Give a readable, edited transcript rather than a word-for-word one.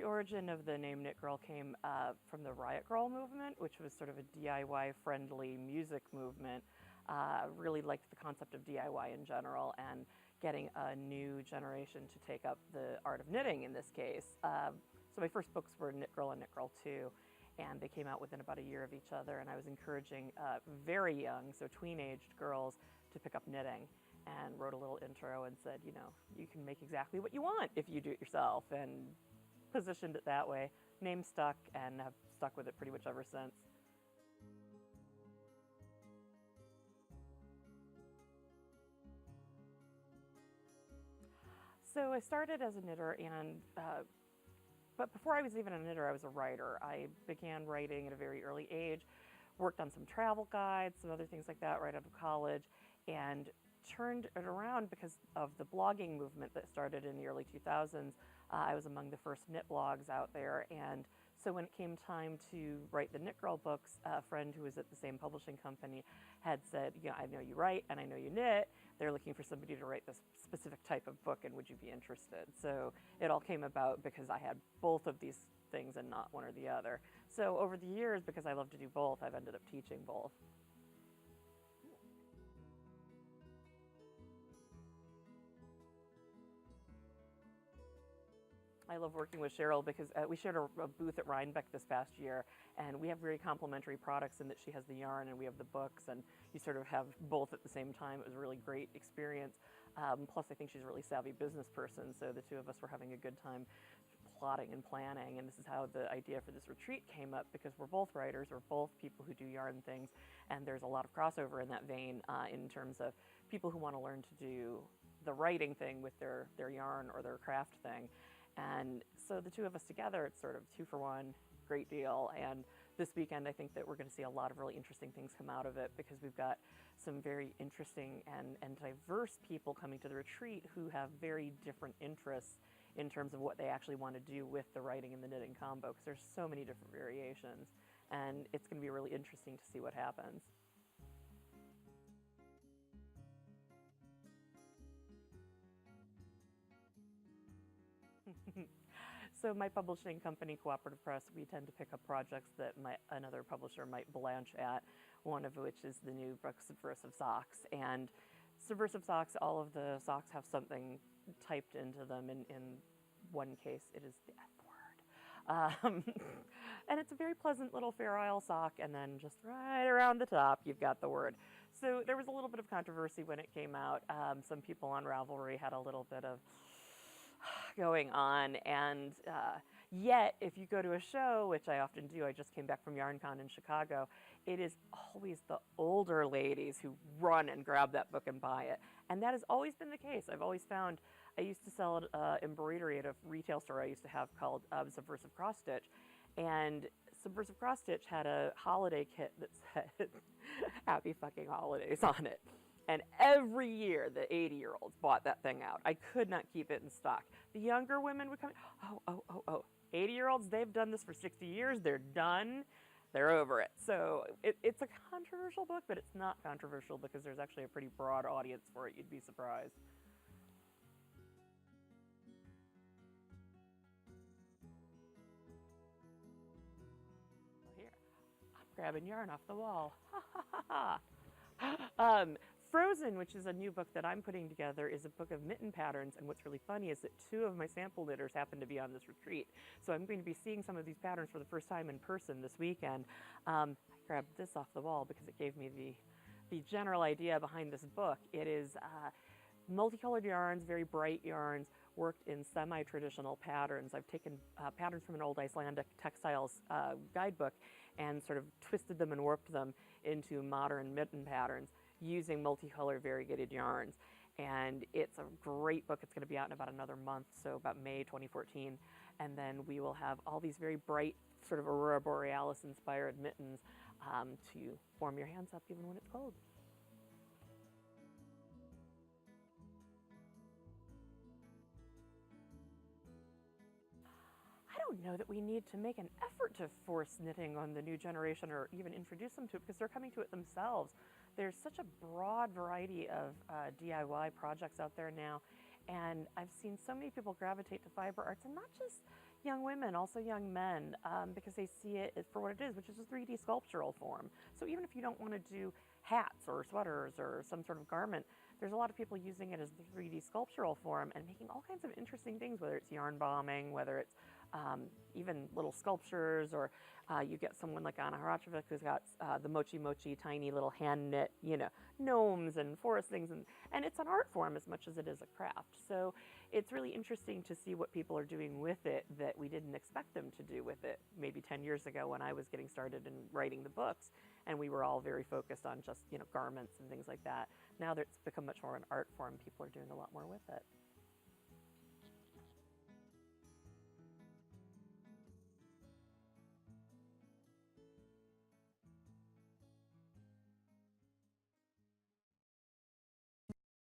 The origin of the name Knit Girl came from the Riot Grrrl movement, which was sort of a DIY-friendly music movement. Really liked the concept of DIY in general and getting a new generation to take up the art of knitting in this case. So my first books were Knit Girl and Knit Girl 2, and they came out within about a year of each other, and I was encouraging very young, so tween-aged girls to pick up knitting, and wrote a little intro and said, you know, you can make exactly what you want if you do it yourself, and positioned it that way. Name stuck, and have stuck with it pretty much ever since. So I started as a knitter, and but before I was even a knitter, I was a writer. I began writing at a very early age, worked on some travel guides, some other things like that right out of college, and turned it around because of the blogging movement that started in the early 2000s. I was among the first knit blogs out there, and so when it came time to write the Knit Girl books, a friend who was at the same publishing company had said, you know, I know you write and I know you knit. They're looking for somebody to write this specific type of book, and would you be interested? So it all came about because I had both of these things and not one or the other. So over the years, because I love to do both, I've ended up teaching both. I love working with Cheryl because we shared a booth at Rhinebeck this past year, and we have very complementary products in that she has the yarn and we have the books, and you sort of have both at the same time. It was a really great experience. Plus, I think she's a really savvy business person, so the two of us were having a good time plotting and planning, and this is how the idea for this retreat came up, because we're both writers, we're both people who do yarn things, and there's a lot of crossover in that vein in terms of people who want to learn to do the writing thing with their yarn or their craft thing. And so the two of us together, it's sort of 2 for 1, great deal. And this weekend, I think that we're going to see a lot of really interesting things come out of it, because we've got some very interesting and diverse people coming to the retreat who have very different interests in terms of what they actually want to do with the writing and the knitting combo, because there's so many different variations. And it's going to be really interesting to see what happens. So my publishing company, Cooperative Press, we tend to pick up projects that another publisher might blanch at, one of which is the new book Subversive Socks. And Subversive Socks, all of the socks have something typed into them. In one case, it is the F word. And it's a very pleasant little Fair Isle sock, and then just right around the top, you've got the word. So there was a little bit of controversy when it came out. Some people on Ravelry had a little bit of going on, and yet if you go to a show, which I often do, I just came back from YarnCon in Chicago, it is always the older ladies who run and grab that book and buy it, and that has always been the case. I've always found, I used to sell embroidery at a retail store I used to have called Subversive Cross Stitch, and Subversive Cross Stitch had a holiday kit that said happy fucking holidays on it. And every year, the 80-year-olds bought that thing out. I could not keep it in stock. The younger women would come, 80-year-olds, they've done this for 60 years. They're done. They're over it. So it's a controversial book, but it's not controversial because there's actually a pretty broad audience for it. You'd be surprised. Here, I'm grabbing yarn off the wall. Frozen, which is a new book that I'm putting together, is a book of mitten patterns, and what's really funny is that 2 of my sample knitters happen to be on this retreat. So I'm going to be seeing some of these patterns for the first time in person this weekend. I grabbed this off the wall because it gave me the general idea behind this book. It is multicolored yarns, very bright yarns, worked in semi-traditional patterns. I've taken patterns from an old Icelandic textiles guidebook and sort of twisted them and warped them into modern mitten patterns using multicolored variegated yarns. And it's a great book. It's going to be out in about another month, so about May 2014. And then we will have all these very bright, sort of Aurora Borealis inspired mittens to warm your hands up even when it's cold. I don't know that we need to make an effort to force knitting on the new generation or even introduce them to it, because they're coming to it themselves. There's such a broad variety of DIY projects out there now, and I've seen so many people gravitate to fiber arts, and not just, young women, also young men, because they see it for what it is, which is a 3D sculptural form. So even if you don't want to do hats or sweaters or some sort of garment, there's a lot of people using it as the 3D sculptural form and making all kinds of interesting things, whether it's yarn bombing, whether it's even little sculptures, or you get someone like Anna Harachovic who's got the mochi mochi tiny little hand knit, gnomes and forest things, and it's an art form as much as it is a craft. So it's really interesting to see what people are doing with it that we didn't expect them to do with it maybe 10 years ago when I was getting started in writing the books, and we were all very focused on just garments and things like that. Now that it's become much more an art form, people are doing a lot more with it.